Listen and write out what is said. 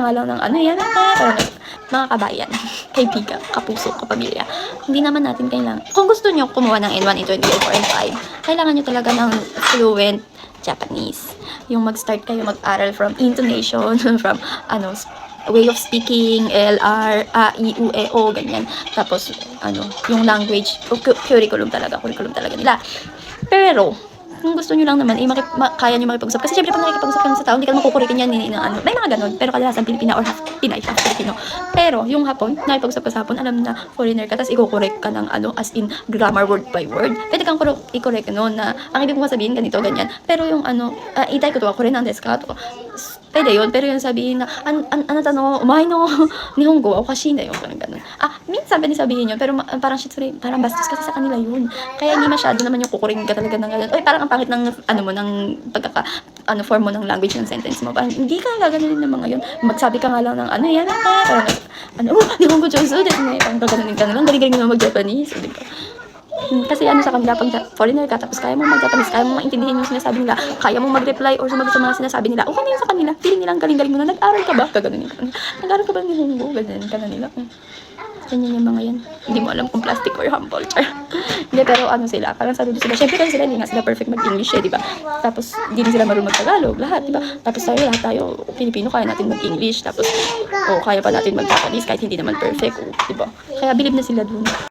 nga lang ng ano yan, pero mga kabayan, kaibigan, kapuso, kapamilya, hindi naman natin kailangan. Kung gusto nyo kumuha ng N1, N2, N3, N4, N5, kailangan nyo talaga ng fluent Japanese. Yung mag-start kayo mag-aral from intonation, from way of speaking, LR, A, I, U, E, O, ganyan. Tapos, yung language, curriculum talaga nila. Pero, kung gusto nyo lang naman, kaya nyo makipag-usap. Kasi syempre, pag nakikipag-usap ka sa tao, hindi ka naman kukurikin yan, may mga ganun. Pero kadalasan Pilipina or half Pinay, half Filipino. Pero, yung Hapon, nakipag-usap ka sa Hapon, alam na foreigner ka, tapos i-correct ka ng as in grammar word by word. Pwede kang i-correct na ang ibig mo sabihin ganito, ganyan. Pero yung itay ko to, ako rin ang desu ka to. Pwede yun, pero yung sabihin na, umahay no, nihongo, o kashi na yun, parang ganun. Minsan pwede sabihin yun, pero parang shit, sorry, parang bastos kasi sa kanila yun. Kaya hindi masyado naman yung kukuringin ka talaga ng ganun. Oy, parang ang pangit ng, ng form mo ng language ng sentence mo. Parang hindi ka gaganunin ng mga yun. Magsabi ka nga lang ng yan, parang, nihongo josu, parang gaganunin ka na lang, galing-galing mo mag-Japanese, di ba? Kasi sa kanila, pag foreigner ka, tapos kaya mo mag-Japanese, kaya mo maintindihan yung sinasabi nila, kaya mo mag-reply or sumagot sa mga sinasabi nila, okay na yun sa kanila, feeling nilang galing-galing mo na, nag-aral ka ba? Kaganunin ka na. Nag-aral ka ba ng Nihongo? Ganyan ka na nila. Ganyan yung mga yan. Hindi mo alam kung plastic or humble. Hindi, pero sila, parang saludo sila. Siyempre kasi sila, hindi nga sila perfect mag-English di ba? Tapos, hindi din sila marunong mag-Tagalog, lahat, di ba? Tapos lahat tayo, Pilipino, kaya natin mag-English, tapos, kaya pa natin mag-Japanese, kahit hindi naman perfect, di ba? Kaya bilib na sila dun.